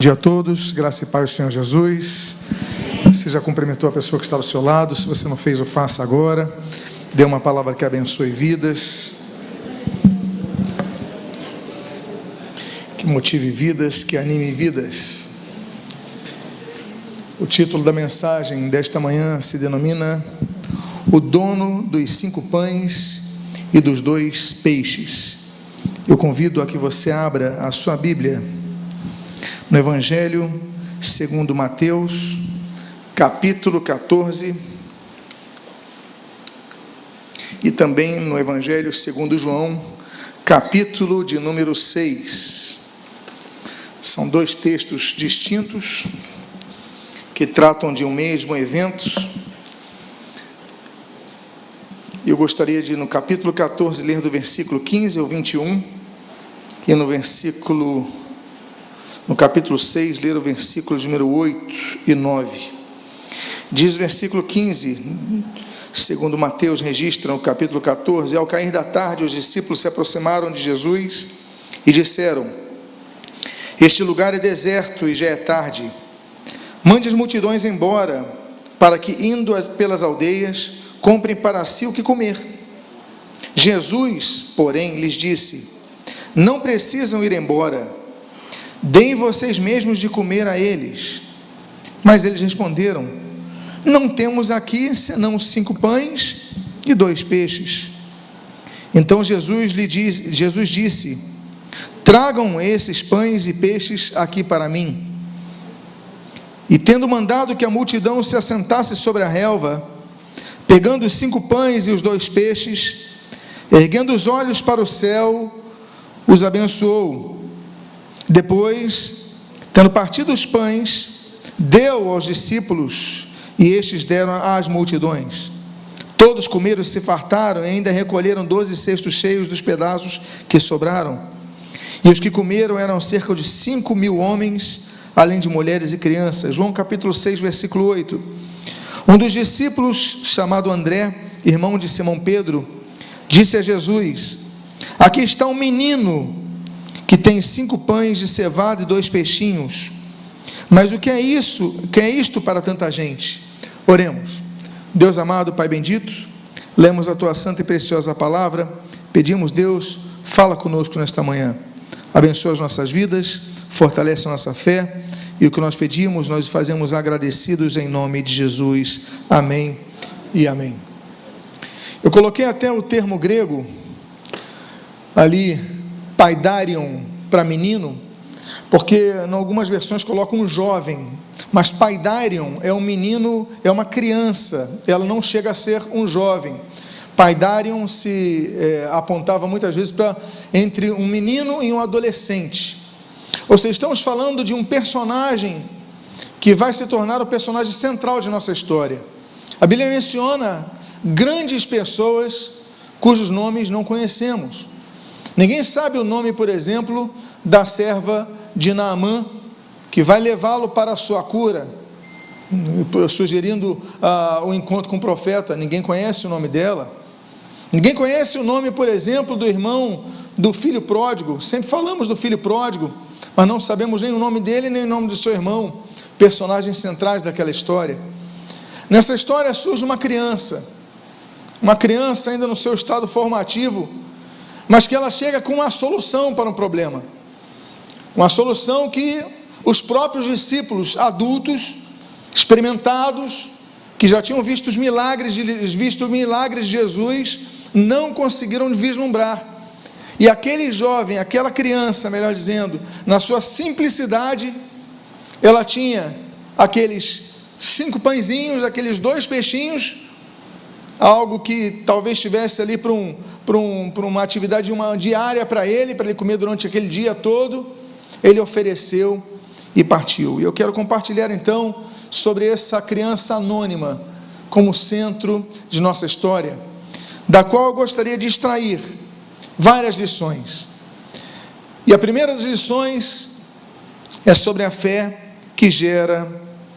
Dia a todos, graça e paz do Senhor Jesus. Você já cumprimentou a pessoa que está ao seu lado? Se você não fez, o faça agora. Dê uma palavra que abençoe vidas, que motive vidas, que anime vidas. O título da mensagem desta manhã se denomina O Dono dos 5 Pães e dos 2 Peixes. Eu convido a que você abra a sua Bíblia no Evangelho segundo Mateus, capítulo 14, e também no Evangelho segundo João, capítulo de número 6. São 2 textos distintos que tratam de um mesmo evento. Eu gostaria de, no capítulo 14, ler do versículo 15 ao 21, e no capítulo 6, ler o versículo de número 8 e 9. Diz o versículo 15, segundo Mateus registra no capítulo 14: Ao cair da tarde, os discípulos se aproximaram de Jesus e disseram: Este lugar é deserto e já é tarde. Mande as multidões embora, para que, indo pelas aldeias, comprem para si o que comer. Jesus, porém, lhes disse: Não precisam ir embora, deem vocês mesmos de comer a eles. Mas eles responderam: Não temos aqui senão 5 pães e 2 peixes. Então Jesus disse: Tragam esses pães e peixes aqui para mim. E tendo mandado que a multidão se assentasse sobre a relva, pegando os 5 pães e os 2 peixes, erguendo os olhos para o céu, os abençoou. Depois, tendo partido os pães, deu aos discípulos, e estes deram às multidões. Todos comeram e se fartaram, e ainda recolheram 12 cestos cheios dos pedaços que sobraram. E os que comeram eram cerca de 5.000 homens, além de mulheres e crianças. João capítulo 6, versículo 8. Um dos discípulos, chamado André, irmão de Simão Pedro, disse a Jesus: Aqui está um menino que tem 5 pães de cevada e 2 peixinhos. Mas o que é isso? O que é isto para tanta gente? Oremos. Deus amado, Pai bendito, lemos a Tua santa e preciosa palavra. Pedimos, Deus, fala conosco nesta manhã. Abençoa as nossas vidas, fortalece a nossa fé, e o que nós pedimos, nós fazemos agradecidos em nome de Jesus. Amém e amém. Eu coloquei até o termo grego ali, paidarion, para menino, porque em algumas versões colocam um jovem, mas paidarion é um menino, é uma criança, ela não chega a ser um jovem. Paidarion se apontava muitas vezes para entre um menino e um adolescente. Ou seja, estamos falando de um personagem que vai se tornar o personagem central de nossa história. A Bíblia menciona grandes pessoas cujos nomes não conhecemos. Ninguém sabe o nome, por exemplo, da serva de Naamã, que vai levá-lo para a sua cura, sugerindo o encontro com o profeta. Ninguém conhece o nome dela. Ninguém conhece o nome, por exemplo, do irmão do filho pródigo. Sempre falamos do filho pródigo, mas não sabemos nem o nome dele, nem o nome do seu irmão, personagens centrais daquela história. Nessa história surge uma criança ainda no seu estado formativo, mas que ela chega com uma solução para um problema, uma solução que os próprios discípulos adultos, experimentados, que já tinham visto milagres de Jesus, não conseguiram vislumbrar. E aquele jovem, aquela criança, melhor dizendo, na sua simplicidade, ela tinha aqueles 5 pãezinhos, aqueles 2 peixinhos, algo que talvez estivesse ali para uma atividade diária para ele comer durante aquele dia todo. Ele ofereceu e partiu. E eu quero compartilhar então sobre essa criança anônima como centro de nossa história, da qual eu gostaria de extrair várias lições. E a primeira das lições é sobre a fé que gera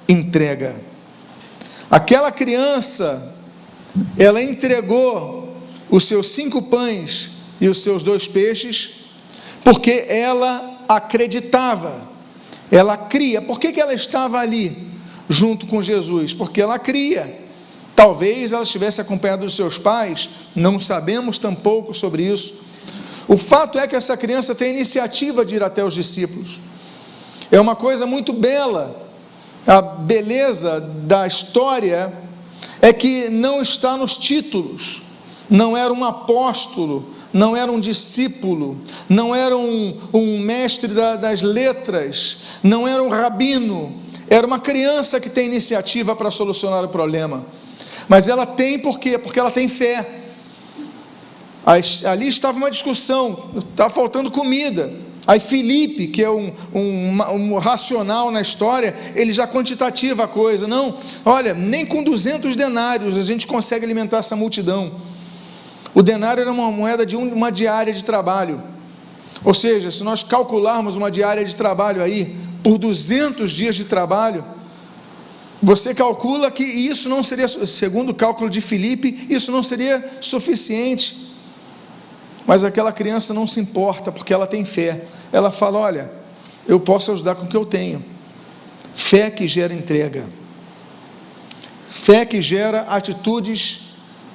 entrega. Aquela criança, ela entregou os seus 5 pães e os seus 2 peixes, porque ela acreditava Ela cria. Por que ela estava ali junto com Jesus? Porque ela cria. Talvez ela estivesse acompanhada dos seus pais, não sabemos tampouco sobre isso. O fato é que essa criança tem a iniciativa de ir até os discípulos. É uma coisa muito bela. A beleza da história é que não está nos títulos. Não era um apóstolo, não era um discípulo, não era um mestre das letras, não era um rabino, era uma criança que tem iniciativa para solucionar o problema. Mas ela tem por quê? Porque ela tem fé. Ali estava uma discussão, estava faltando comida. Aí Filipe, que é um racional na história, ele já quantitativa a coisa. Não, olha, nem com 200 denários a gente consegue alimentar essa multidão. O denário era uma moeda de uma diária de trabalho. Ou seja, se nós calcularmos uma diária de trabalho aí, por 200 dias de trabalho, você calcula que isso não seria, segundo o cálculo de Filipe, isso não seria suficiente. Mas aquela criança não se importa, porque ela tem fé. Ela fala, olha, eu posso ajudar com o que eu tenho. Fé que gera entrega. Fé que gera atitudes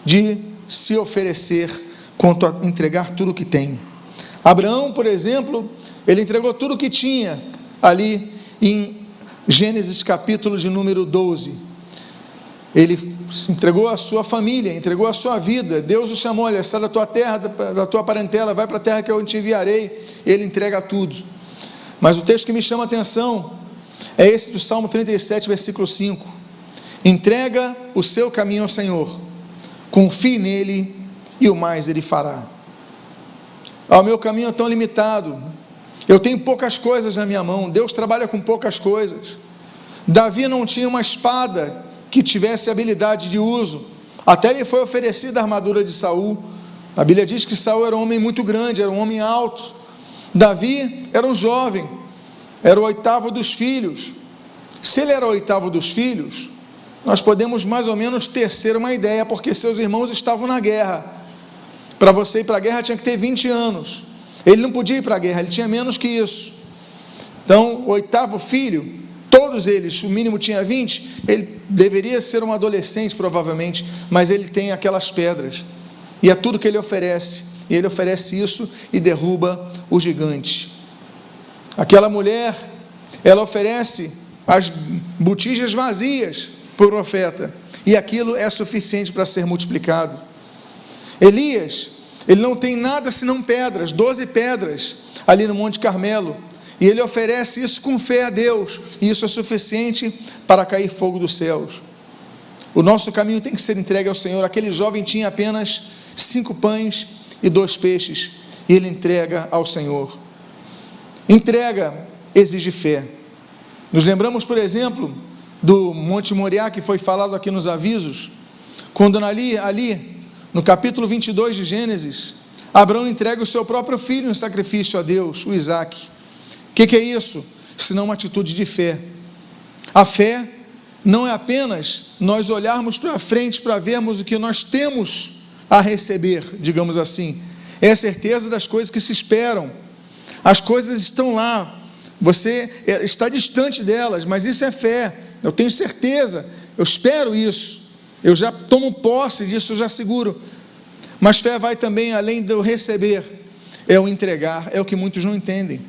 de se oferecer quanto a entregar tudo o que tem. Abraão, por exemplo, ele entregou tudo o que tinha ali em Gênesis capítulo de número 12, ele entregou a sua família, entregou a sua vida. Deus o chamou, olha, sai da tua terra, da tua parentela, vai para a terra que eu te enviarei. Ele entrega tudo. Mas o texto que me chama a atenção é esse do Salmo 37, versículo 5, entrega o seu caminho ao Senhor, confie nele e o mais ele fará. O meu caminho é tão limitado, eu tenho poucas coisas na minha mão, Deus trabalha com poucas coisas. Davi não tinha uma espada que tivesse habilidade de uso, até lhe foi oferecida a armadura de Saul. A Bíblia diz que Saul era um homem muito grande, era um homem alto. Davi era um jovem, era o oitavo dos filhos. Se ele era o oitavo dos filhos, nós podemos mais ou menos tecer uma ideia, porque seus irmãos estavam na guerra. Para você ir para a guerra tinha que ter 20 anos, ele não podia ir para a guerra, ele tinha menos que isso. Então, o oitavo filho, todos eles, o mínimo tinha 20, ele deveria ser um adolescente provavelmente, mas ele tem aquelas pedras, e é tudo que ele oferece, e ele oferece isso e derruba o gigante. Aquela mulher, ela oferece as botijas vazias para o profeta, e aquilo é suficiente para ser multiplicado. Elias, ele não tem nada senão pedras, 12 pedras, ali no Monte Carmelo, e ele oferece isso com fé a Deus, e isso é suficiente para cair fogo dos céus. O nosso caminho tem que ser entregue ao Senhor. Aquele jovem tinha apenas 5 pães e 2 peixes, e ele entrega ao Senhor. Entrega exige fé. Nos lembramos, por exemplo, do Monte Moriá, que foi falado aqui nos avisos, quando ali no capítulo 22 de Gênesis, Abraão entrega o seu próprio filho em sacrifício a Deus, o Isaque. O que é isso? Senão uma atitude de fé. A fé não é apenas nós olharmos para frente para vermos o que nós temos a receber, digamos assim, é a certeza das coisas que se esperam. As coisas estão lá, você está distante delas, mas isso é fé. Eu tenho certeza, eu espero isso, eu já tomo posse disso, eu já seguro. Mas fé vai também além do receber, é o entregar, é o que muitos não entendem.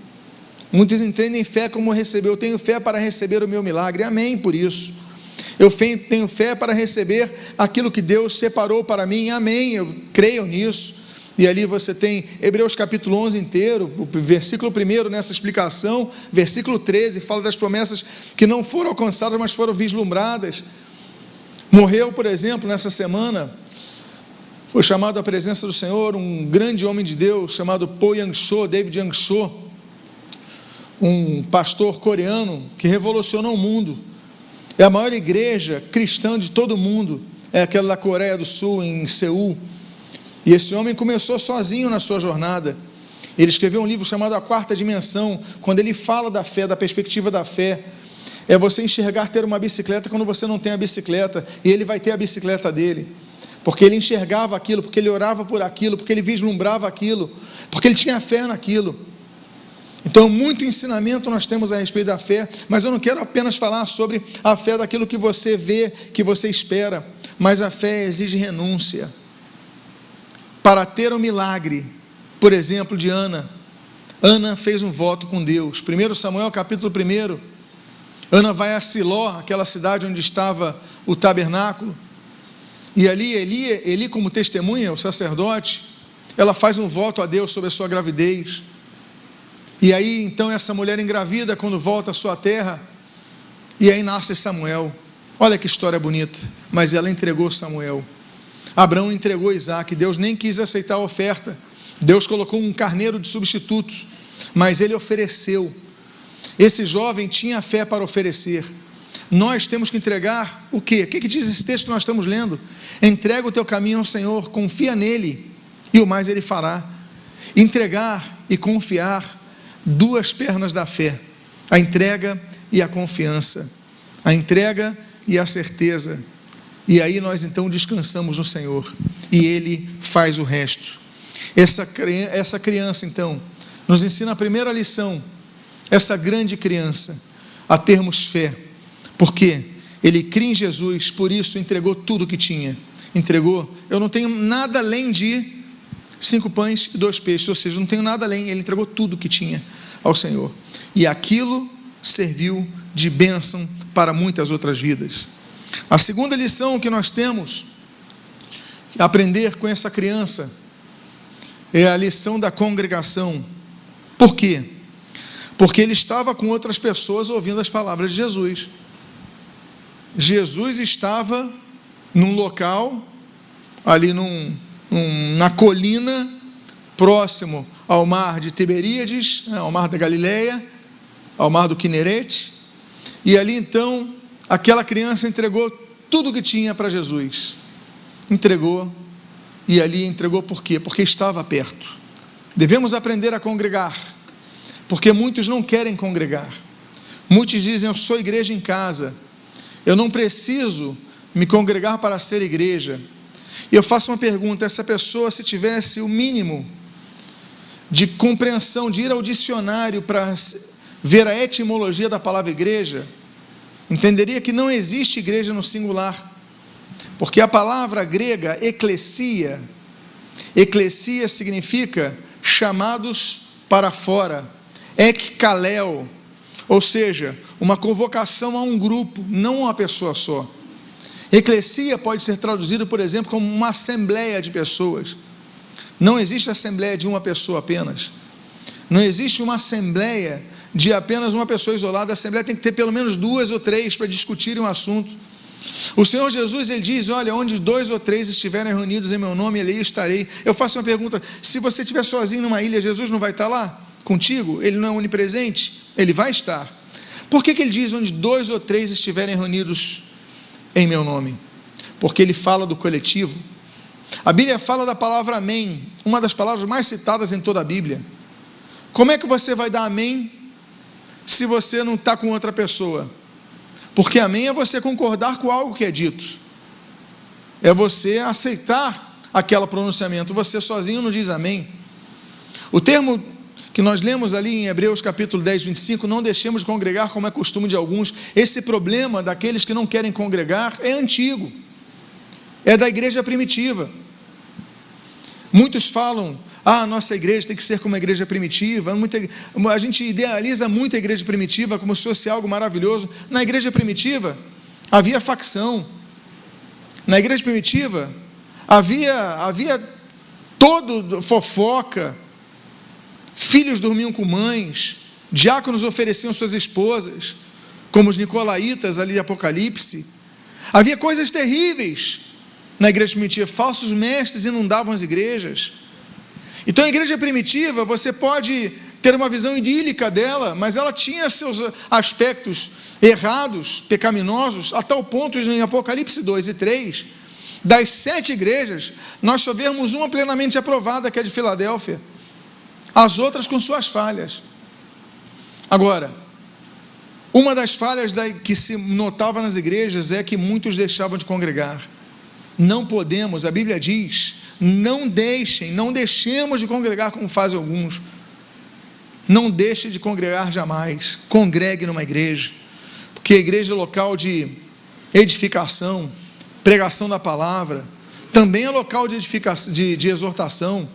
Muitos entendem fé como receber. Eu tenho fé para receber o meu milagre, amém por isso. Eu tenho fé para receber aquilo que Deus separou para mim, amém, eu creio nisso. E ali você tem Hebreus capítulo 11 inteiro, o versículo 1 nessa explicação, versículo 13, fala das promessas que não foram alcançadas, mas foram vislumbradas. Morreu, por exemplo, nessa semana, foi chamado à presença do Senhor, um grande homem de Deus, chamado Po Yang-cho, David Yang-cho, um pastor coreano, que revolucionou o mundo. É a maior igreja cristã de todo o mundo, é aquela da Coreia do Sul, em Seul. E esse homem começou sozinho na sua jornada. Ele escreveu um livro chamado A Quarta Dimensão, quando ele fala da fé, da perspectiva da fé. É você enxergar ter uma bicicleta quando você não tem a bicicleta, e ele vai ter a bicicleta dele, porque ele enxergava aquilo, porque ele orava por aquilo, porque ele vislumbrava aquilo, porque ele tinha fé naquilo. Então, muito ensinamento nós temos a respeito da fé, mas eu não quero apenas falar sobre a fé daquilo que você vê, que você espera, mas a fé exige renúncia. Para ter um milagre, por exemplo, de Ana. Ana fez um voto com Deus. 1 Samuel capítulo 1, Ana vai a Siló, aquela cidade onde estava o tabernáculo, e ali Eli como testemunha, o sacerdote, ela faz um voto a Deus sobre a sua gravidez. E aí então essa mulher engravida, quando volta à sua terra, e aí nasce Samuel. Olha que história bonita. Mas ela entregou Samuel. Abraão entregou Isaque. Deus nem quis aceitar a oferta. Deus colocou um carneiro de substituto, mas ele ofereceu. Esse jovem tinha fé para oferecer. Nós temos que entregar o quê? O que diz esse texto que nós estamos lendo? Entrega o teu caminho ao Senhor, confia nele, e o mais ele fará. Entregar e confiar, duas pernas da fé: a entrega e a confiança, a entrega e a certeza. E aí nós então descansamos no Senhor, e ele faz o resto. Essa criança então nos ensina a primeira lição, essa grande criança, a termos fé, porque ele crê em Jesus, por isso entregou tudo o que tinha. Entregou, eu não tenho nada além de 5 pães e 2 peixes, ou seja, não tenho nada além. Ele entregou tudo o que tinha ao Senhor, e aquilo serviu de bênção para muitas outras vidas. A segunda lição que nós temos que aprender com essa criança é a lição da congregação. Por quê? Porque ele estava com outras pessoas ouvindo as palavras de Jesus. Jesus estava num local, ali na colina, próximo ao mar de Tiberíades, ao mar da Galileia, ao mar do Quinerete, e ali então, aquela criança entregou tudo o que tinha para Jesus. Entregou, e ali entregou por quê? Porque estava perto. Devemos aprender a congregar, porque muitos não querem congregar. Muitos dizem: eu sou igreja em casa, eu não preciso me congregar para ser igreja. E eu faço uma pergunta: essa pessoa, se tivesse o mínimo de compreensão, de ir ao dicionário para ver a etimologia da palavra igreja, entenderia que não existe igreja no singular, porque a palavra grega eclesia significa chamados para fora, ekkaleo, ou seja, uma convocação a um grupo, não a uma pessoa só. Eclesia pode ser traduzido, por exemplo, como uma assembleia de pessoas. Não existe assembleia de uma pessoa apenas, não existe uma assembleia de apenas uma pessoa isolada. A assembleia tem que ter pelo menos 2 ou 3 para discutirem um assunto. O Senhor Jesus, ele diz: olha, onde 2 ou 3 estiverem reunidos em meu nome, ali estarei. Eu faço uma pergunta: se você estiver sozinho numa ilha, Jesus não vai estar lá contigo? Ele não é onipresente? Ele vai estar. Por que ele diz onde 2 ou 3 estiverem reunidos em meu nome? Porque ele fala do coletivo. A Bíblia fala da palavra amém, uma das palavras mais citadas em toda a Bíblia. Como é que você vai dar amém se você não está com outra pessoa? Porque amém é você concordar com algo que é dito, é você aceitar aquele pronunciamento. Você sozinho não diz amém. O termo que nós lemos ali em Hebreus capítulo 10, 25, não deixemos de congregar como é costume de alguns. Esse problema daqueles que não querem congregar é antigo, é da igreja primitiva. Muitos falam: a nossa igreja tem que ser como a igreja primitiva. A gente idealiza muito a igreja primitiva como se fosse algo maravilhoso. Na igreja primitiva havia facção. Na igreja primitiva havia todo fofoca. Filhos dormiam com mães, diáconos ofereciam suas esposas, como os nicolaítas ali de Apocalipse. Havia coisas terríveis na igreja primitiva. Falsos mestres inundavam as igrejas. Então a igreja primitiva, você pode ter uma visão idílica dela, mas ela tinha seus aspectos errados, pecaminosos, a tal ponto em Apocalipse 2 e 3, das 7 igrejas, nós só vemos uma plenamente aprovada, que é de Filadélfia, as outras com suas falhas. Agora, uma das falhas que se notava nas igrejas é que muitos deixavam de congregar. Não podemos, a Bíblia diz: não deixemos de congregar como fazem alguns. não deixe de congregar jamais. Congregue numa igreja, porque a igreja é local de edificação, pregação da palavra, também é local de edificação, de exortação.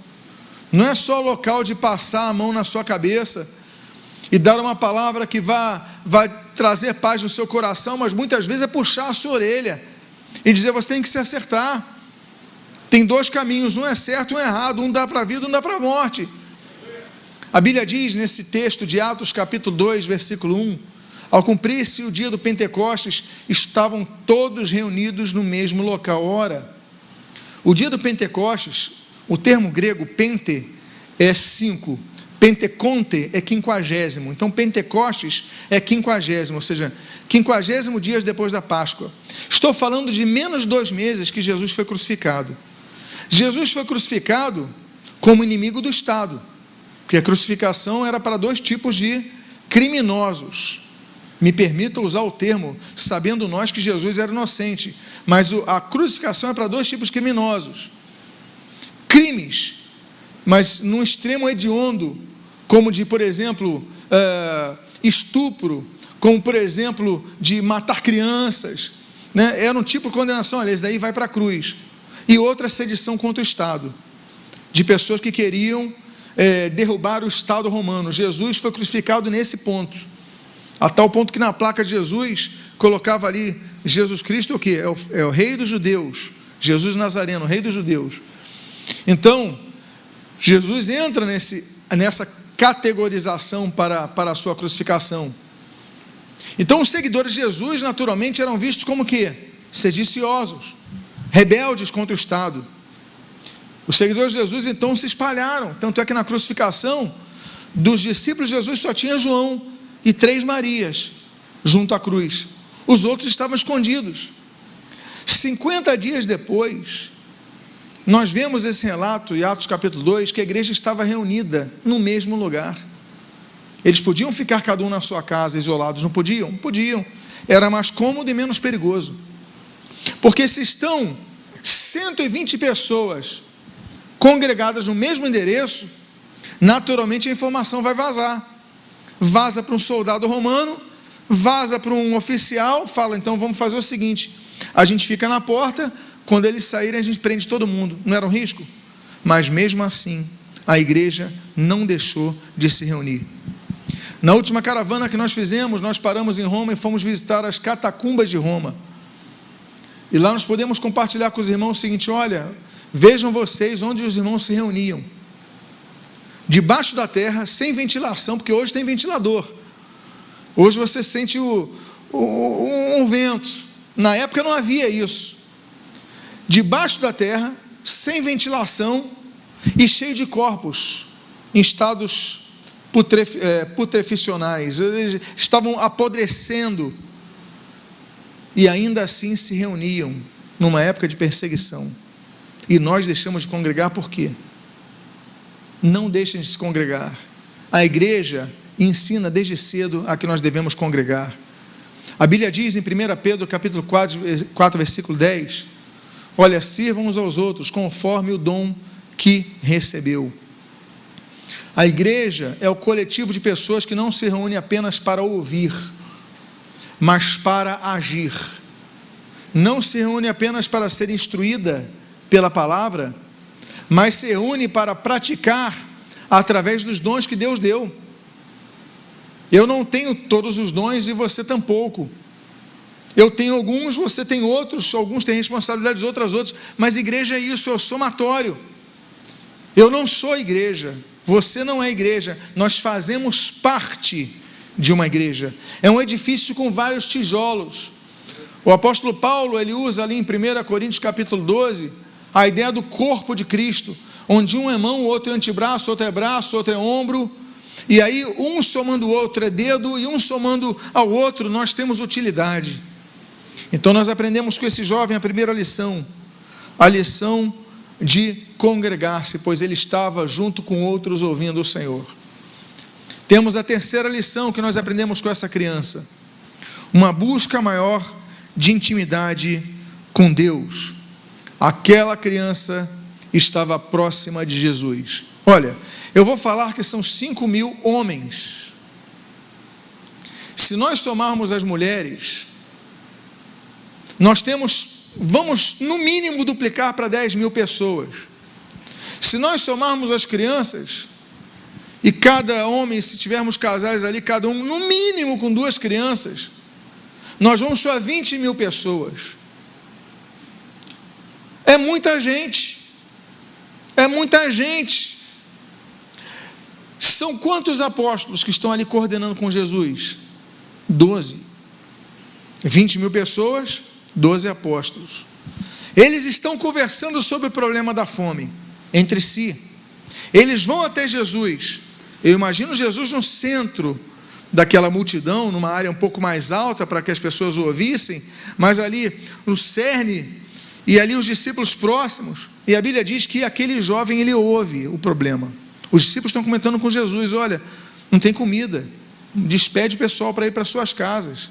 Não é só local de passar a mão na sua cabeça e dar uma palavra que vai trazer paz no seu coração, mas muitas vezes é puxar a sua orelha e dizer: você tem que se acertar. Tem dois caminhos, um é certo e um é errado, um dá para a vida, um dá para a morte. A Bíblia diz nesse texto de Atos capítulo 2, versículo 1: ao cumprir-se o dia do Pentecostes, estavam todos reunidos no mesmo local. Ora, o dia do Pentecostes, o termo grego pente é 5, Penteconte é 50, então Pentecostes é 50, ou seja, 50 dias depois da Páscoa. Estou falando de menos de 2 meses que Jesus foi crucificado. Jesus foi crucificado como inimigo do Estado, porque a crucificação era para 2 tipos de criminosos. Me permita usar o termo, sabendo nós que Jesus era inocente, mas a crucificação é para 2 tipos de criminosos. Crimes, mas num extremo hediondo, como de, por exemplo, estupro, como, por exemplo, de matar crianças, né? Era um tipo de condenação, aliás, daí vai para a cruz. E outra sedição contra o Estado, de pessoas que queriam derrubar o Estado romano. Jesus foi crucificado nesse ponto, a tal ponto que na placa de Jesus, colocava ali, Jesus Cristo o quê? É o rei dos judeus, Jesus Nazareno, rei dos judeus. Então, Jesus entra nessa categorização para a sua crucificação. Então, os seguidores de Jesus, naturalmente, eram vistos como que? Sediciosos, rebeldes contra o Estado. Os seguidores de Jesus, então, se espalharam, tanto é que na crucificação, dos discípulos de Jesus, só tinha João e 3 Marias, junto à cruz. Os outros estavam escondidos. 50 dias depois, nós vemos esse relato em Atos capítulo 2, que a igreja estava reunida no mesmo lugar. Eles podiam ficar cada um na sua casa, isolados, não podiam? Podiam. Era mais cômodo e menos perigoso. Porque se estão 120 pessoas congregadas no mesmo endereço, naturalmente a informação vai vazar. Vaza para um soldado romano, vaza para um oficial, fala: então vamos fazer o seguinte, a gente fica na porta, quando eles saírem a gente prende todo mundo. Não era um risco? Mas mesmo assim, a igreja não deixou de se reunir. Na última caravana que nós fizemos, nós paramos em Roma e fomos visitar as catacumbas de Roma. E lá nós podemos compartilhar com os irmãos o seguinte: olha, vejam vocês onde os irmãos se reuniam. Debaixo da terra, sem ventilação, porque hoje tem ventilador. Hoje você sente um vento. Na época não havia isso. Debaixo da terra, sem ventilação e cheio de corpos em estados putrefacionais. Eles estavam apodrecendo e ainda assim se reuniam numa época de perseguição. E nós deixamos de congregar por quê? Não deixem de se congregar. A igreja ensina desde cedo a que nós devemos congregar. A Bíblia diz em 1 Pedro capítulo 4 versículo 10: olha, sirvam uns aos outros conforme o dom que recebeu. A igreja é o coletivo de pessoas que não se reúne apenas para ouvir, mas para agir. Não se reúne apenas para ser instruída pela palavra, mas se reúne para praticar através dos dons que Deus deu. Eu não tenho todos os dons e você tampouco. Eu tenho alguns, você tem outros, alguns têm responsabilidades, outras, mas igreja é isso, é o somatório. Eu não sou igreja, você não é igreja, nós fazemos parte de uma igreja. É um edifício com vários tijolos. O apóstolo Paulo, ele usa ali em 1 Coríntios capítulo 12, a ideia do corpo de Cristo, onde um é mão, o outro é antebraço, outro é braço, outro é ombro, e aí um somando o outro é dedo, e um somando ao outro nós temos utilidade. Então nós aprendemos com esse jovem a primeira lição, a lição de congregar-se, pois ele estava junto com outros ouvindo o Senhor. Temos a terceira lição que nós aprendemos com essa criança, uma busca maior de intimidade com Deus. Aquela criança estava próxima de Jesus. Olha, eu vou falar que são 5.000 homens. Se nós somarmos as mulheres, vamos no mínimo duplicar para 10.000 pessoas. Se nós somarmos as crianças, e cada homem, se tivermos casais ali, cada um no mínimo com 2 crianças, nós vamos para 20.000 pessoas. É muita gente. É muita gente. São quantos apóstolos que estão ali coordenando com Jesus? 12. 20.000 pessoas, 12 apóstolos. Eles estão conversando sobre o problema da fome entre si. Eles vão até Jesus. Eu imagino Jesus no centro daquela multidão, numa área um pouco mais alta para que as pessoas o ouvissem, mas ali no cerne, e ali os discípulos próximos, e a Bíblia diz que aquele jovem, ele ouve o problema. Os discípulos estão comentando com Jesus: olha, não tem comida, despede o pessoal para ir para suas casas,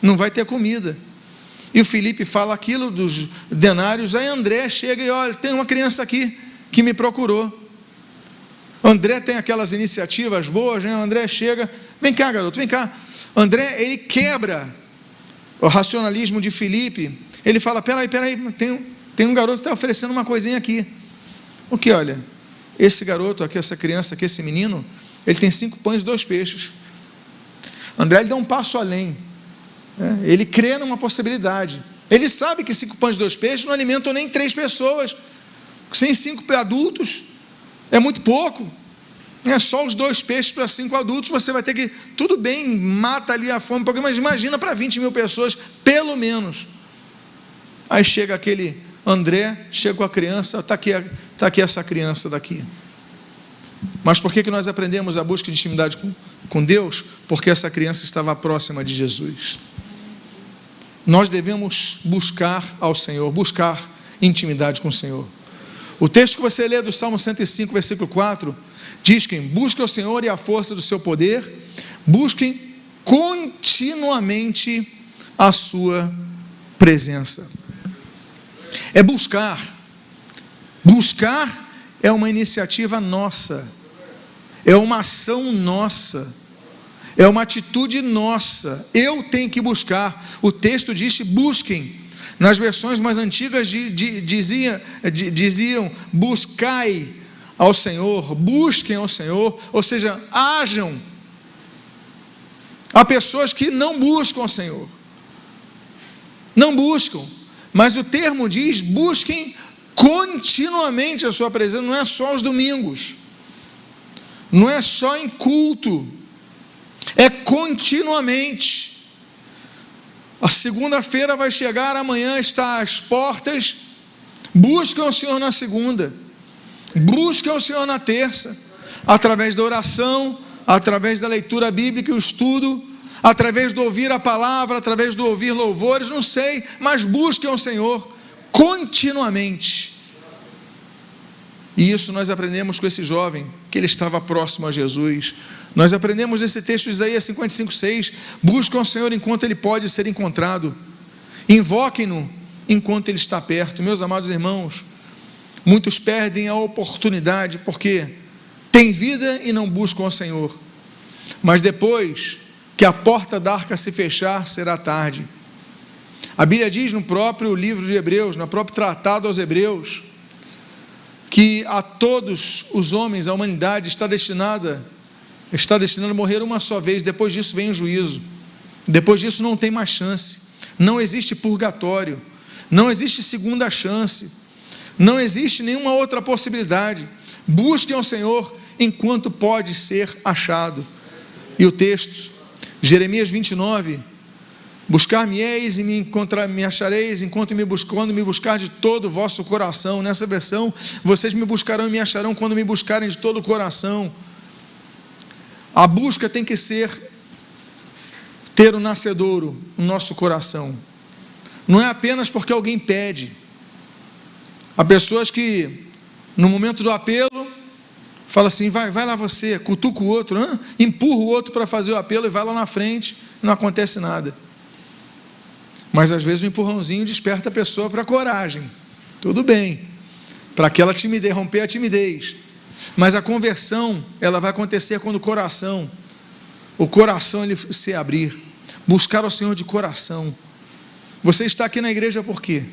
não vai ter comida. E o Filipe fala aquilo dos denários, aí André chega e olha, tem uma criança aqui que me procurou. André tem aquelas iniciativas boas, né? O André chega, vem cá garoto, vem cá. André, ele quebra o racionalismo de Filipe. Ele fala: peraí, tem um garoto que está oferecendo uma coisinha aqui. O que? Olha, esse garoto aqui, essa criança aqui, esse menino, ele tem 5 pães e 2 peixes. André, ele dá um passo além, né? Ele crê numa possibilidade. Ele sabe que 5 pães e 2 peixes não alimentam nem 3 pessoas. Sem 5 adultos é muito pouco. É só os 2 peixes para 5 adultos. Você vai ter que, tudo bem, mata ali a fome, mas imagina para 20.000 pessoas, pelo menos. Aí chega aquele André, chega com a criança, está aqui essa criança daqui. Mas por que nós aprendemos a busca de intimidade com Deus? Porque essa criança estava próxima de Jesus. Nós devemos buscar ao Senhor, buscar intimidade com o Senhor. O texto que você lê do Salmo 105, versículo 4, diz que busquem o Senhor e a força do seu poder, busquem continuamente a sua presença. É buscar. Buscar é uma iniciativa nossa, é uma ação nossa, é uma atitude nossa. Eu tenho que buscar. O texto diz: busquem. Nas versões mais antigas diziam: buscai ao Senhor, busquem ao Senhor, ou seja, hajam. Há pessoas que não buscam ao Senhor, não buscam, mas o termo diz: busquem continuamente a sua presença. Não é só aos domingos, não é só em culto, é continuamente. A segunda-feira vai chegar, amanhã está às portas. Busquem o Senhor na segunda, busquem o Senhor na terça, através da oração, através da leitura bíblica e o estudo, através de ouvir a palavra, através de ouvir louvores, não sei, mas busquem o Senhor continuamente. E isso nós aprendemos com esse jovem, que ele estava próximo a Jesus. Nós aprendemos nesse texto de Isaías 55:6, busquem o Senhor enquanto Ele pode ser encontrado, invoquem-no enquanto Ele está perto. Meus amados irmãos, muitos perdem a oportunidade, porque têm vida e não buscam o Senhor, mas depois que a porta da arca se fechar, será tarde. A Bíblia diz no próprio livro de Hebreus, no próprio tratado aos Hebreus, que a todos os homens, a humanidade está destinada a morrer uma só vez. Depois disso vem o juízo, depois disso não tem mais chance, não existe purgatório, não existe segunda chance, não existe nenhuma outra possibilidade. Busquem ao Senhor enquanto pode ser achado. E o texto, Jeremias 29, buscar-me-eis e me achareis, quando me buscar de todo o vosso coração. Nessa versão, vocês me buscarão e me acharão quando me buscarem de todo o coração. A busca tem que ter o nascedouro no nosso coração. Não é apenas porque alguém pede. Há pessoas que, no momento do apelo, fala assim: vai lá você, cutuca o outro, empurra o outro para fazer o apelo e vai lá na frente, não acontece nada. Mas às vezes o empurrãozinho desperta a pessoa para a coragem, tudo bem, para aquela timidez, romper a timidez. Mas a conversão, ela vai acontecer quando o coração ele se abrir, buscar o Senhor de coração. Você está aqui na igreja por quê?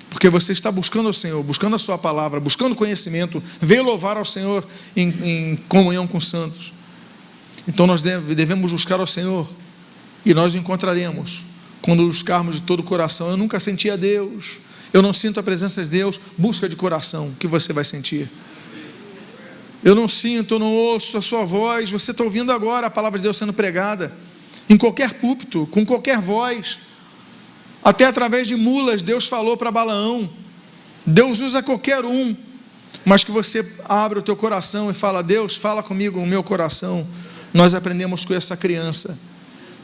Porque você está buscando o Senhor, buscando a sua palavra, buscando conhecimento, veio louvar ao Senhor em comunhão com os santos. Então nós devemos buscar ao Senhor, e nós o encontraremos quando buscarmos de todo o coração. Eu nunca senti a Deus, eu não sinto a presença de Deus. Busca de coração, que você vai sentir. Eu não sinto, eu não ouço a sua voz. Você está ouvindo agora a palavra de Deus sendo pregada, em qualquer púlpito, com qualquer voz, até através de mulas. Deus falou para Balaão. Deus usa qualquer um, mas que você abra o teu coração e fala: Deus, fala comigo no meu coração. Nós aprendemos com essa criança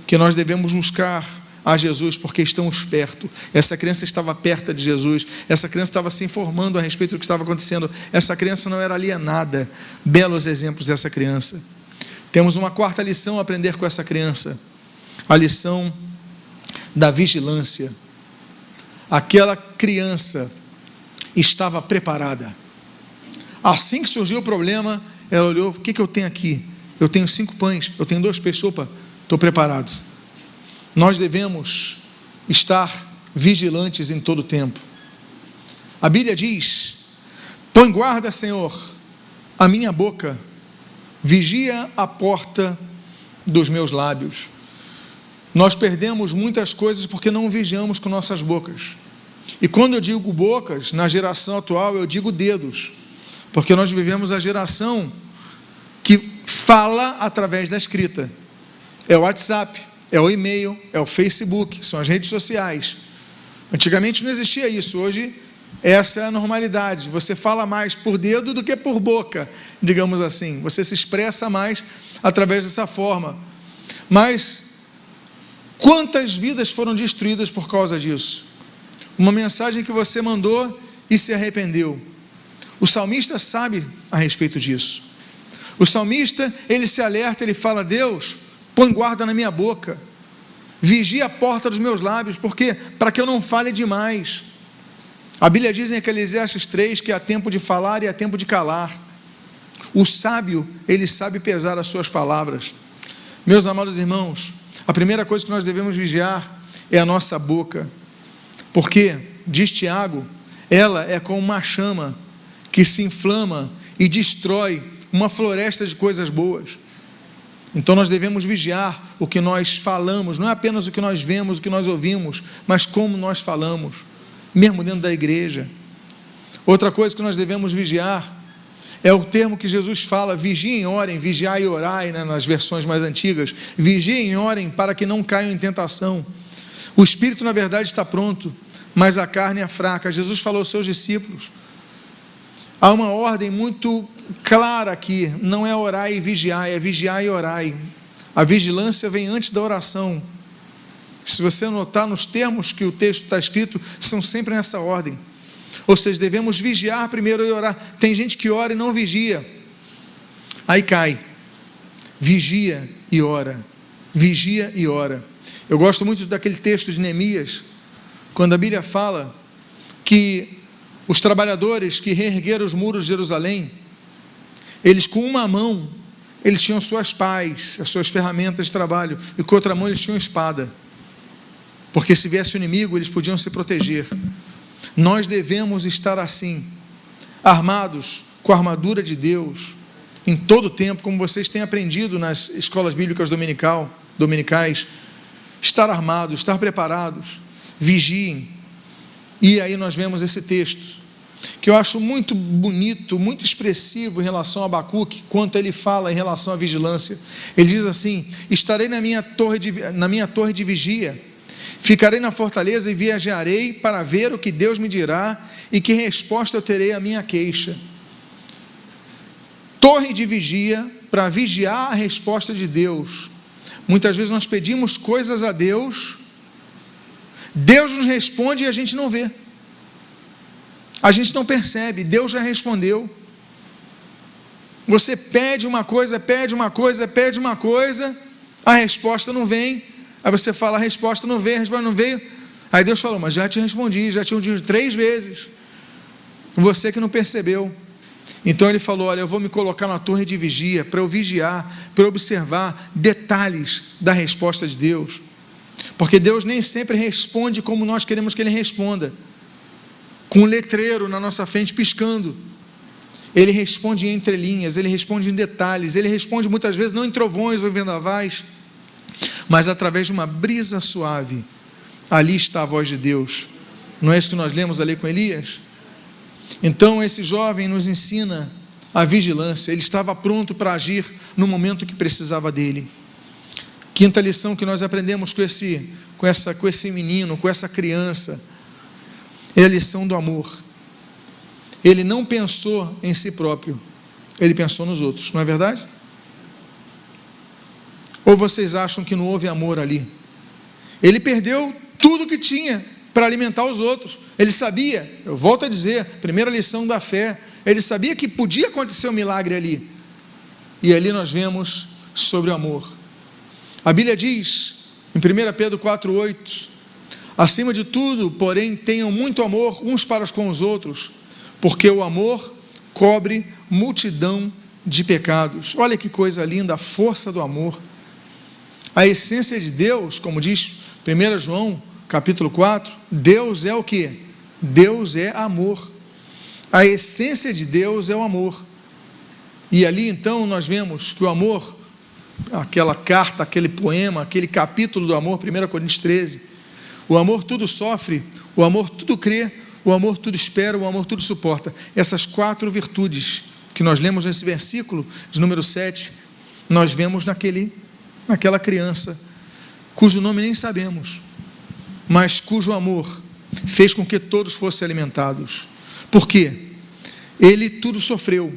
que nós devemos buscar a Jesus, porque estamos perto. Essa criança estava perto de Jesus, essa criança estava se informando a respeito do que estava acontecendo, essa criança não era alienada. Belos exemplos dessa criança. Temos uma quarta lição a aprender com essa criança, a lição da vigilância. Aquela criança estava preparada. Assim que surgiu o problema, ela olhou: o que eu tenho aqui? Eu tenho 5 pães, eu tenho 2 peixes, opa, estou preparado. Nós devemos estar vigilantes em todo o tempo. A Bíblia diz: põe guarda, Senhor, a minha boca, vigia a porta dos meus lábios. Nós perdemos muitas coisas porque não vigiamos com nossas bocas. E quando eu digo bocas, na geração atual, eu digo dedos, porque nós vivemos a geração que fala através da escrita. É o WhatsApp, é o e-mail, é o Facebook, são as redes sociais. Antigamente não existia isso, hoje essa é a normalidade. Você fala mais por dedo do que por boca, digamos assim. Você se expressa mais através dessa forma. Mas quantas vidas foram destruídas por causa disso? Uma mensagem que você mandou e se arrependeu. O salmista sabe a respeito disso. O salmista, ele se alerta, ele fala: Deus, põe guarda na minha boca, vigia a porta dos meus lábios, porque para que eu não fale demais. A Bíblia diz em Eclesiastes 3 que há tempo de falar e há tempo de calar. O sábio, ele sabe pesar as suas palavras. Meus amados irmãos, a primeira coisa que nós devemos vigiar é a nossa boca, porque, diz Tiago, ela é como uma chama que se inflama e destrói uma floresta de coisas boas. Então nós devemos vigiar o que nós falamos, não é apenas o que nós vemos, o que nós ouvimos, mas como nós falamos, mesmo dentro da igreja. Outra coisa que nós devemos vigiar é o termo que Jesus fala: vigiem, orem, vigiai e orai, né, nas versões mais antigas. Vigiem e orem para que não caiam em tentação. O espírito na verdade está pronto, mas a carne é fraca. Jesus falou aos seus discípulos. Há uma ordem muito clara aqui: não é orar e vigiar, é vigiar e orar. A vigilância vem antes da oração. Se você notar nos termos que o texto está escrito, são sempre nessa ordem. Ou seja, devemos vigiar primeiro e orar. Tem gente que ora e não vigia, aí cai. Vigia e ora, vigia e ora. Eu gosto muito daquele texto de Neemias, quando a Bíblia fala que os trabalhadores que reergueram os muros de Jerusalém, eles com uma mão, eles tinham suas pás, as suas ferramentas de trabalho, e com outra mão eles tinham espada, porque se viesse o inimigo, eles podiam se proteger. Nós devemos estar assim, armados com a armadura de Deus, em todo o tempo, como vocês têm aprendido nas escolas bíblicas dominicais, estar armados, estar preparados, vigiem. E aí nós vemos esse texto, que eu acho muito bonito, muito expressivo em relação a Abacuque, quanto ele fala em relação à vigilância. Ele diz assim: estarei na minha torre de vigia, ficarei na fortaleza e viajarei para ver o que Deus me dirá e que resposta eu terei à minha queixa. Torre de vigia, para vigiar a resposta de Deus. Muitas vezes nós pedimos coisas a Deus, Deus nos responde e a gente não vê, a gente não percebe, Deus já respondeu. Você pede uma coisa, a resposta não vem, aí você fala: a resposta não veio, aí Deus falou: mas já te respondi, já te respondi 3 vezes, você que não percebeu. Então ele falou: olha, eu vou me colocar na torre de vigia, para eu vigiar, para eu observar detalhes da resposta de Deus, porque Deus nem sempre responde como nós queremos que Ele responda, com um letreiro na nossa frente piscando. Ele responde em entrelinhas, Ele responde em detalhes, Ele responde muitas vezes não em trovões ou vendavais, mas através de uma brisa suave. Ali está a voz de Deus. Não é isso que nós lemos ali com Elias? Então esse jovem nos ensina a vigilância. Ele estava pronto para agir no momento que precisava dele. Quinta lição que nós aprendemos com esse menino, com essa criança, é a lição do amor. Ele não pensou em si próprio, ele pensou nos outros, não é verdade? Ou vocês acham que não houve amor ali? Ele perdeu tudo que tinha para alimentar os outros. Ele sabia, eu volto a dizer, primeira lição da fé, ele sabia que podia acontecer um milagre ali. E ali nós vemos sobre o amor. A Bíblia diz, em 1 Pedro 4,8, acima de tudo, porém, tenham muito amor uns para com os outros, porque o amor cobre multidão de pecados. Olha que coisa linda, a força do amor. A essência de Deus, como diz 1 João, capítulo 4, Deus é o quê? Deus é amor. A essência de Deus é o amor. E ali então nós vemos que o amor, aquela carta, aquele poema, aquele capítulo do amor, 1 Coríntios 13, o amor tudo sofre, o amor tudo crê, o amor tudo espera, o amor tudo suporta. Essas 4 virtudes que nós lemos nesse versículo de número 7, nós vemos naquela criança, cujo nome nem sabemos, mas cujo amor fez com que todos fossem alimentados. Por quê? Ele tudo sofreu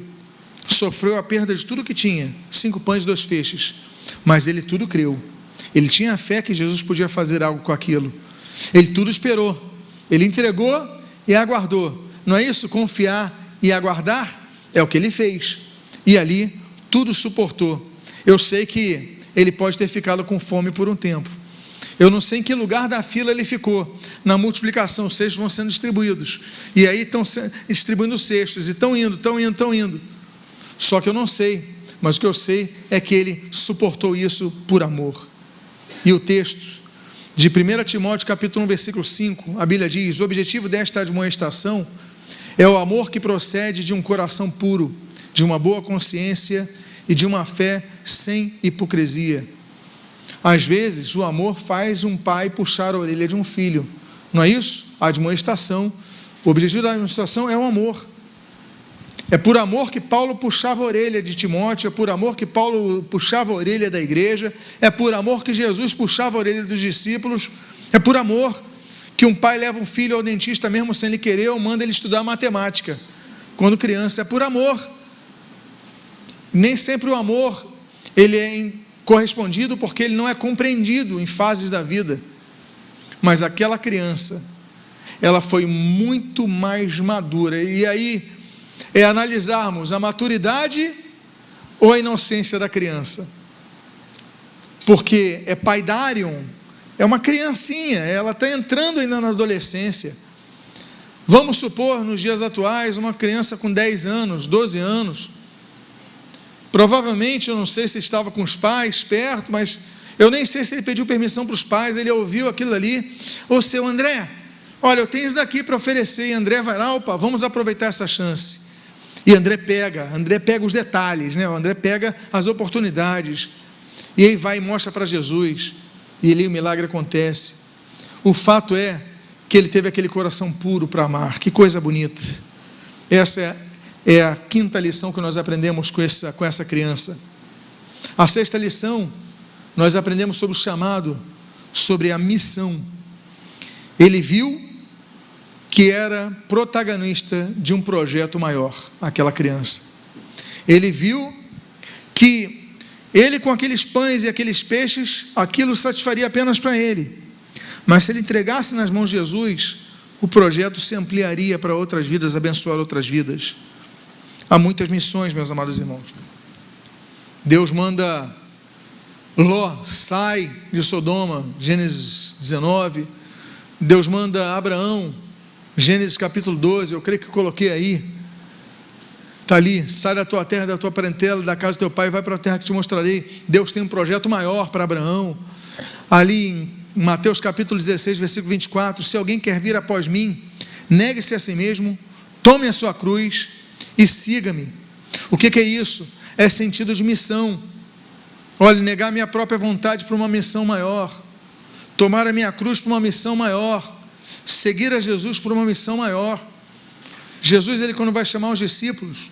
a perda de tudo que tinha, 5 pães e 2 peixes, mas ele tudo creu, ele tinha a fé que Jesus podia fazer algo com aquilo, ele tudo esperou, ele entregou e aguardou, não é isso? Confiar e aguardar é o que ele fez, e ali tudo suportou. Eu sei que ele pode ter ficado com fome por um tempo, eu não sei em que lugar da fila ele ficou, na multiplicação os cestos vão sendo distribuídos, e aí estão distribuindo os cestos, e estão indo, só que eu não sei, mas o que eu sei é que ele suportou isso por amor. E o texto de 1 Timóteo capítulo 1, versículo 5, a Bíblia diz: o objetivo desta admoestação é o amor que procede de um coração puro, de uma boa consciência e de uma fé sem hipocrisia. Às vezes o amor faz um pai puxar a orelha de um filho, não é isso? A admoestação, o objetivo da admoestação é o amor. É por amor que Paulo puxava a orelha de Timóteo, é por amor que Paulo puxava a orelha da igreja, é por amor que Jesus puxava a orelha dos discípulos, é por amor que um pai leva um filho ao dentista mesmo sem ele querer, ou manda ele estudar matemática quando criança. É por amor. Nem sempre o amor ele é correspondido, porque ele não é compreendido em fases da vida, mas aquela criança, ela foi muito mais madura. E aí é analisarmos a maturidade ou a inocência da criança, porque é paidarium, é uma criancinha, ela está entrando ainda na adolescência. Vamos supor, nos dias atuais, uma criança com 10 anos, 12 anos, provavelmente, eu não sei se estava com os pais perto, mas eu nem sei se ele pediu permissão para os pais, ele ouviu aquilo ali: ô seu André, olha, eu tenho isso daqui para oferecer. E André vai lá: opa, vamos aproveitar essa chance. E André pega os detalhes, né? O André pega as oportunidades, e aí vai e mostra para Jesus, e ali o milagre acontece. O fato é que ele teve aquele coração puro para amar. Que coisa bonita. Essa é a 5ª lição que nós aprendemos com essa criança. A 6ª lição, nós aprendemos sobre o chamado, sobre a missão. Ele viu que era protagonista de um projeto maior, aquela criança. Ele viu que ele, com aqueles pães e aqueles peixes, aquilo satisfaria apenas para ele, mas se ele entregasse nas mãos de Jesus, o projeto se ampliaria para outras vidas, abençoar outras vidas. Há muitas missões, meus amados irmãos. Deus manda Ló, sai de Sodoma, Gênesis 19, Deus manda Abraão, Gênesis capítulo 12, eu creio que coloquei aí, Está ali, sai da tua terra, da tua parentela, da casa do teu pai, vai para a terra que te mostrarei. Deus tem um projeto maior para Abraão. Ali em Mateus capítulo 16, versículo 24, se alguém quer vir após mim, negue-se a si mesmo, tome a sua cruz e siga-me. O que é isso? É sentido de missão. Olha, negar a minha própria vontade para uma missão maior, tomar a minha cruz para uma missão maior, seguir a Jesus por uma missão maior. Jesus, ele quando vai chamar os discípulos,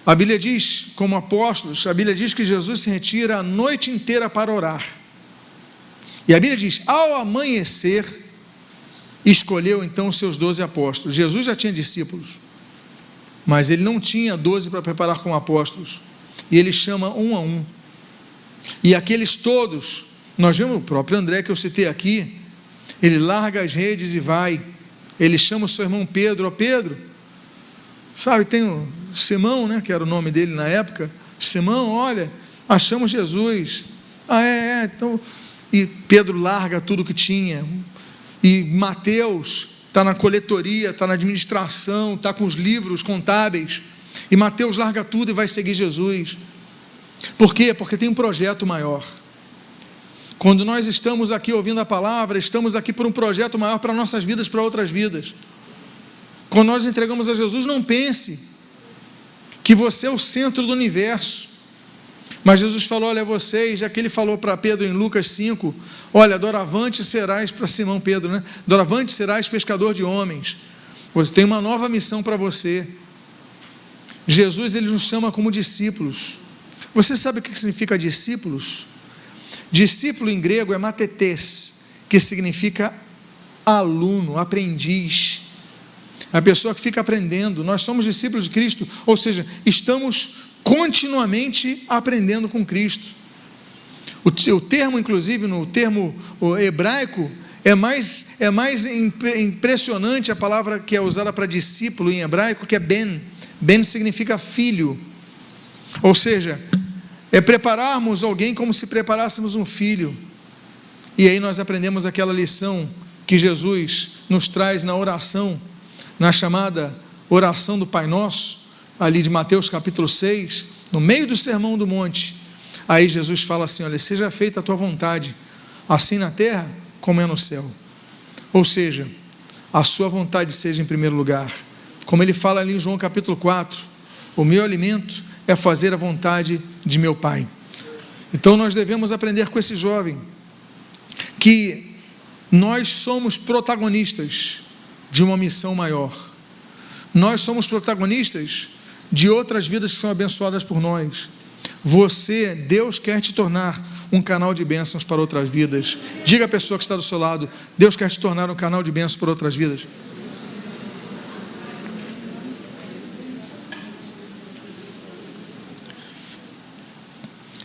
a Bíblia diz, como apóstolos, a Bíblia diz que Jesus se retira a noite inteira para orar. E a Bíblia diz, ao amanhecer, escolheu então os seus 12 apóstolos. Jesus já tinha discípulos, mas ele não tinha 12 para preparar como apóstolos, e ele chama um a um, e aqueles todos, nós vemos o próprio André que eu citei aqui, ele larga as redes e vai, ele chama o seu irmão Pedro, ó Pedro, sabe, tem o Simão, né, que era o nome dele na época, Simão, olha, achamos Jesus, então, e Pedro larga tudo que tinha, e Mateus está na coletoria, está na administração, está com os livros contábeis, e Mateus larga tudo e vai seguir Jesus. Por quê? Porque tem um projeto maior. Quando nós estamos aqui ouvindo a palavra, estamos aqui por um projeto maior para nossas vidas, para outras vidas. Quando nós entregamos a Jesus, não pense que você é o centro do universo, mas Jesus falou, olha vocês, já que ele falou para Pedro em Lucas 5, olha, doravante serás, para Simão Pedro, né? Doravante serás pescador de homens, você tem uma nova missão para você. Jesus, ele nos chama como discípulos. Você sabe o que significa discípulos? Discípulo em grego é matetes, que significa aluno, aprendiz, a pessoa que fica aprendendo. Nós somos discípulos de Cristo, ou seja, estamos continuamente aprendendo com Cristo. O termo, inclusive, no termo hebraico, é mais impressionante a palavra que é usada para discípulo em hebraico, que é ben. Ben significa filho, ou seja, é prepararmos alguém como se preparássemos um filho. E aí nós aprendemos aquela lição que Jesus nos traz na oração, na chamada oração do Pai Nosso, ali de Mateus capítulo 6, no meio do Sermão do Monte. Aí Jesus fala assim, olha, seja feita a tua vontade, assim na terra como é no céu. Ou seja, a sua vontade seja em primeiro lugar. Como ele fala ali em João capítulo 4, o meu alimento é fazer a vontade de meu Pai. Então nós devemos aprender com esse jovem, que nós somos protagonistas de uma missão maior, nós somos protagonistas de outras vidas que são abençoadas por nós. Você, Deus quer te tornar um canal de bênçãos para outras vidas. Diga à pessoa que está do seu lado, Deus quer te tornar um canal de bênçãos para outras vidas.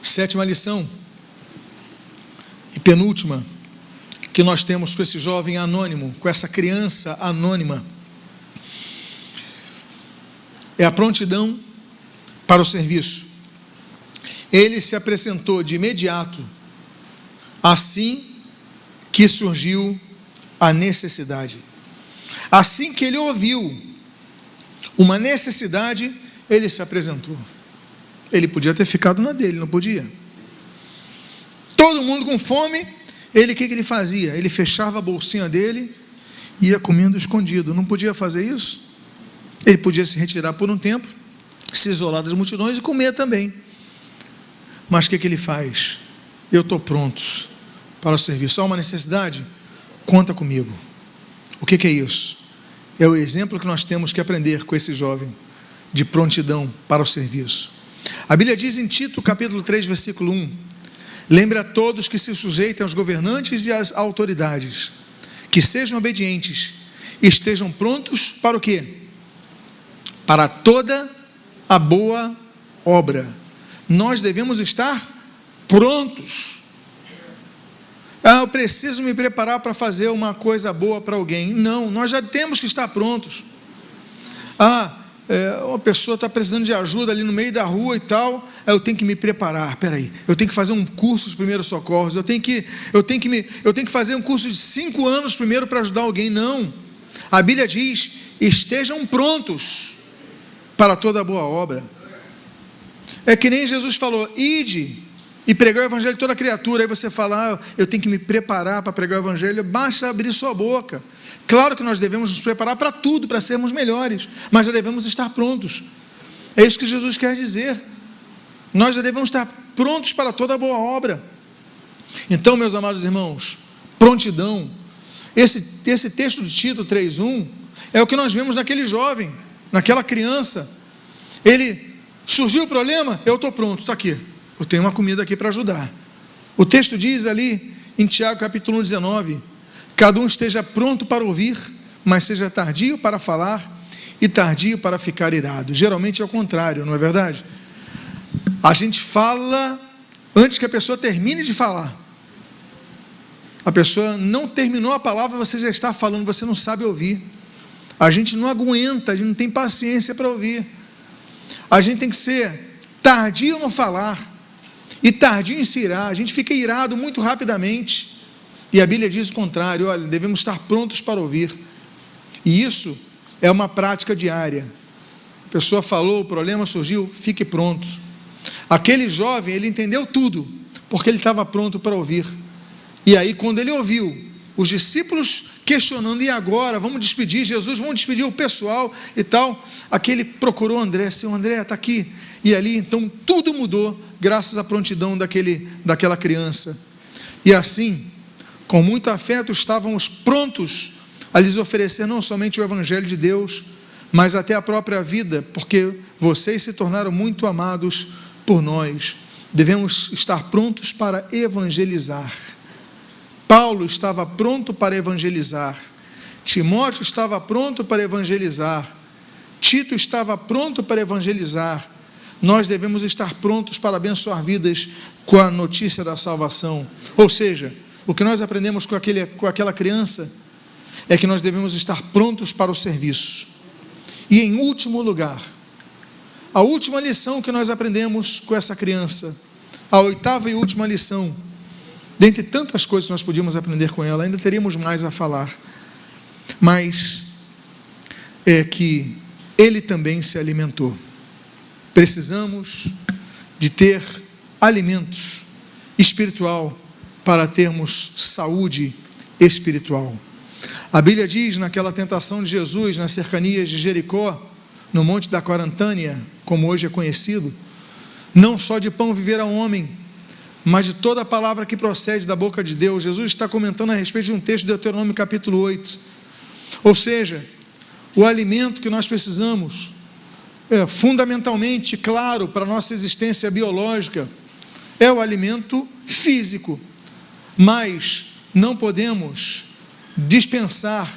Sétima lição e penúltima que nós temos com esse jovem anônimo, com essa criança anônima, é a prontidão para o serviço. Ele se apresentou de imediato, assim que surgiu a necessidade. Assim que ele ouviu uma necessidade, ele se apresentou. Ele podia ter ficado na dele, não podia? Todo mundo com fome, ele, o que ele fazia? Ele fechava a bolsinha dele e ia comendo escondido. Não podia fazer isso? Ele podia se retirar por um tempo, se isolar das multidões e comer também. Mas o que ele faz? Eu estou pronto para o serviço. Há uma necessidade? Conta comigo. O que é isso? É o exemplo que nós temos que aprender com esse jovem, de prontidão para o serviço. A Bíblia diz em Tito capítulo 3 versículo 1, lembra a todos que se sujeitem aos governantes e às autoridades, que sejam obedientes e estejam prontos para o quê? Para toda a boa obra. Nós devemos estar prontos. Eu preciso me preparar para fazer uma coisa boa para alguém. Não, nós já temos que estar prontos. Uma pessoa está precisando de ajuda ali no meio da rua e tal, eu tenho que me preparar, eu tenho que fazer um curso de primeiros socorros, eu tenho que fazer um curso de 5 anos primeiro para ajudar alguém. Não, a Bíblia diz, estejam prontos, para toda boa obra. É que nem Jesus falou: ide e pregar o evangelho a toda criatura. Aí você fala: eu tenho que me preparar para pregar o evangelho. Basta abrir sua boca. Claro que nós devemos nos preparar para tudo, para sermos melhores, mas já devemos estar prontos. É isso que Jesus quer dizer. Nós já devemos estar prontos para toda boa obra. Então, meus amados irmãos, prontidão. Esse texto de Tito 3:1 é o que nós vemos naquele jovem, naquela criança. Ele surgiu o problema, eu estou pronto, está aqui, eu tenho uma comida aqui para ajudar. O texto diz ali em Tiago capítulo 19: cada um esteja pronto para ouvir, mas seja tardio para falar e tardio para ficar irado. Geralmente é o contrário, não é verdade? A gente fala antes que a pessoa termine de falar. A pessoa não terminou a palavra, você já está falando, você não sabe ouvir. A gente não aguenta, a gente não tem paciência para ouvir. A gente tem que ser tardio no falar e tardio em se irar. A gente fica irado muito rapidamente. E a Bíblia diz o contrário: olha, devemos estar prontos para ouvir. E isso é uma prática diária. A pessoa falou, o problema surgiu, fique pronto. Aquele jovem, ele entendeu tudo, porque ele estava pronto para ouvir. E aí, quando ele ouviu os discípulos questionando: e agora, vamos despedir Jesus, vamos despedir o pessoal e tal, aquele procurou André: seu André, está aqui. E ali, então, tudo mudou, graças à prontidão daquela criança. E assim, com muito afeto, estávamos prontos a lhes oferecer não somente o Evangelho de Deus, mas até a própria vida, porque vocês se tornaram muito amados por nós. Devemos estar prontos para evangelizar. Paulo estava pronto para evangelizar, Timóteo estava pronto para evangelizar, Tito estava pronto para evangelizar. Nós devemos estar prontos para abençoar vidas com a notícia da salvação. Ou seja, o que nós aprendemos com aquela criança é que nós devemos estar prontos para o serviço. E em último lugar, a última lição que nós aprendemos com essa criança, a oitava e última lição, dentre tantas coisas que nós podíamos aprender com ela, ainda teríamos mais a falar, mas é que ele também se alimentou. Precisamos de ter alimento espiritual para termos saúde espiritual. A Bíblia diz, naquela tentação de Jesus nas cercanias de Jericó, no Monte da Quarantânia, como hoje é conhecido: não só de pão viverá o homem, mas de toda a palavra que procede da boca de Deus. Jesus está comentando a respeito de um texto de Deuteronômio capítulo 8. Ou seja, o alimento que nós precisamos, fundamentalmente, claro, para a nossa existência biológica, é o alimento físico, mas não podemos dispensar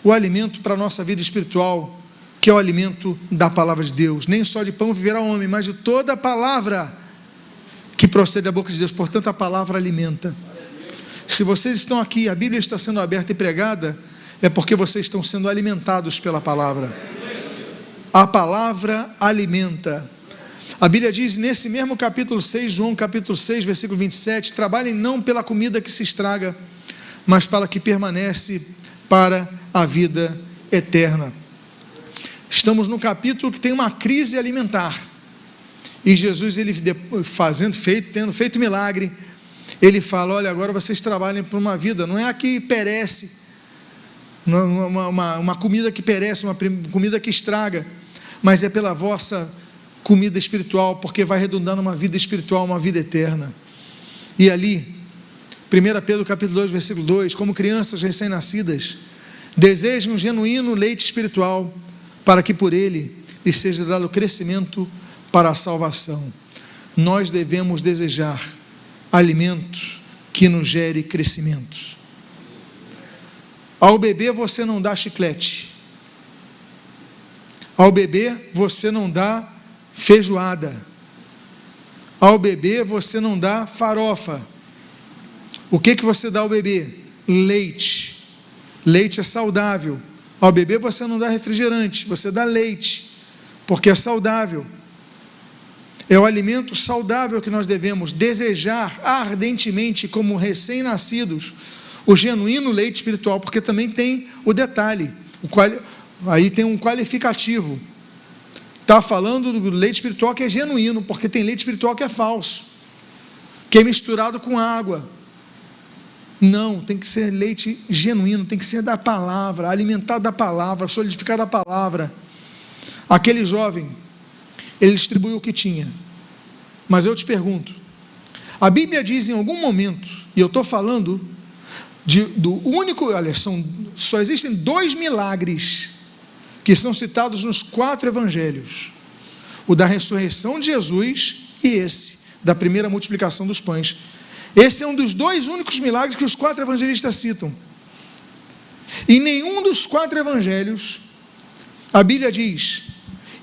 o alimento para a nossa vida espiritual, que é o alimento da palavra de Deus. Nem só de pão viverá o homem, mas de toda a palavra que procede da boca de Deus. Portanto, a palavra alimenta. Se vocês estão aqui, a Bíblia está sendo aberta e pregada, é porque vocês estão sendo alimentados pela palavra. A palavra alimenta. A Bíblia diz nesse mesmo capítulo 6, João capítulo 6, versículo 27, trabalhem não pela comida que se estraga, mas para que permanece para a vida eterna. Estamos no capítulo que tem uma crise alimentar, e Jesus, ele tendo feito milagre, ele fala: olha, agora vocês trabalhem por uma vida, não é a que perece, uma comida que perece, uma comida que estraga, mas é pela vossa comida espiritual, porque vai redundar numa vida espiritual, uma vida eterna. E ali, 1 Pedro capítulo 2, versículo 2, como crianças recém-nascidas, desejem um genuíno leite espiritual, para que por ele lhes seja dado crescimento para a salvação. Nós devemos desejar alimento que nos gere crescimento. Ao bebê você não dá chiclete, ao bebê você não dá feijoada, ao bebê você não dá farofa. O que você dá ao bebê? Leite. Leite é saudável. Ao bebê você não dá refrigerante, você dá leite, porque é saudável. É o alimento saudável que nós devemos desejar ardentemente, como recém-nascidos, o genuíno leite espiritual, porque também tem o detalhe, aí tem um qualificativo: está falando do leite espiritual que é genuíno, porque tem leite espiritual que é falso, que é misturado com água. Não, tem que ser leite genuíno, tem que ser da palavra, alimentado da palavra, solidificado da palavra. Aquele jovem, ele distribuiu o que tinha, mas eu te pergunto, a Bíblia diz em algum momento, e eu estou falando do único, olha, só existem 2 milagres que são citados nos 4 evangelhos, o da ressurreição de Jesus e esse, da primeira multiplicação dos pães. Esse é um dos 2 únicos milagres que os 4 evangelistas citam. Em nenhum dos 4 evangelhos, a Bíblia diz,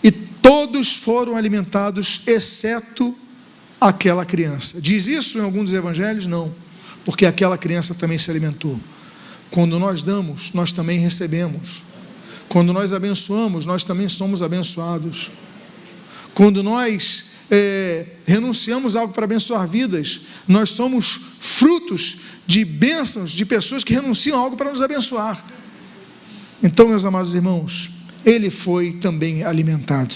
e todos foram alimentados, exceto aquela criança. Diz isso em algum dos evangelhos? Não, porque aquela criança também se alimentou. Quando nós damos, nós também recebemos. Quando nós abençoamos, nós também somos abençoados. Quando nós renunciamos algo para abençoar vidas, nós somos frutos de bênçãos de pessoas que renunciam algo para nos abençoar. Então, meus amados irmãos, ele foi também alimentado.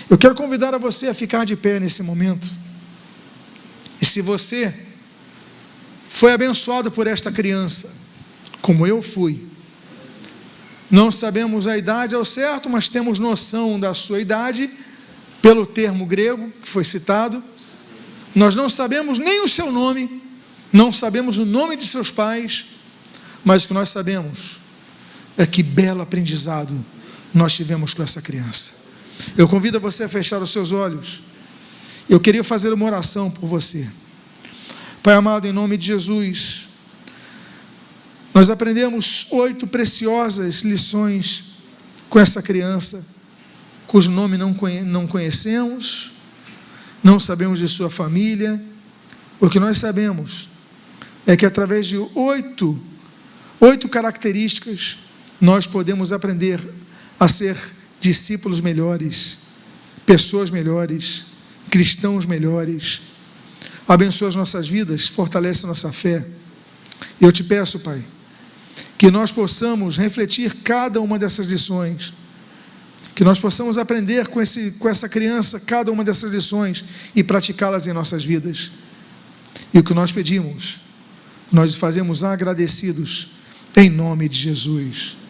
Eu quero convidar a você a ficar de pé nesse momento. E se você foi abençoado por esta criança, como eu fui, não sabemos a idade ao certo, mas temos noção da sua idade, pelo termo grego que foi citado. Nós não sabemos nem o seu nome, não sabemos o nome de seus pais, mas o que nós sabemos é que belo aprendizado nós tivemos com essa criança. Eu convido você a fechar os seus olhos. Eu queria fazer uma oração por você. Pai amado, em nome de Jesus, nós aprendemos 8 preciosas lições com essa criança, cujo nome não conhecemos, não sabemos de sua família. O que nós sabemos é que através de 8 características, nós podemos aprender a ser discípulos melhores, pessoas melhores, cristãos melhores. Abençoa as nossas vidas, fortalece a nossa fé. Eu te peço, Pai, que nós possamos refletir cada uma dessas lições, que nós possamos aprender com essa criança cada uma dessas lições e praticá-las em nossas vidas. E o que nós pedimos, nós fazemos agradecidos, em nome de Jesus.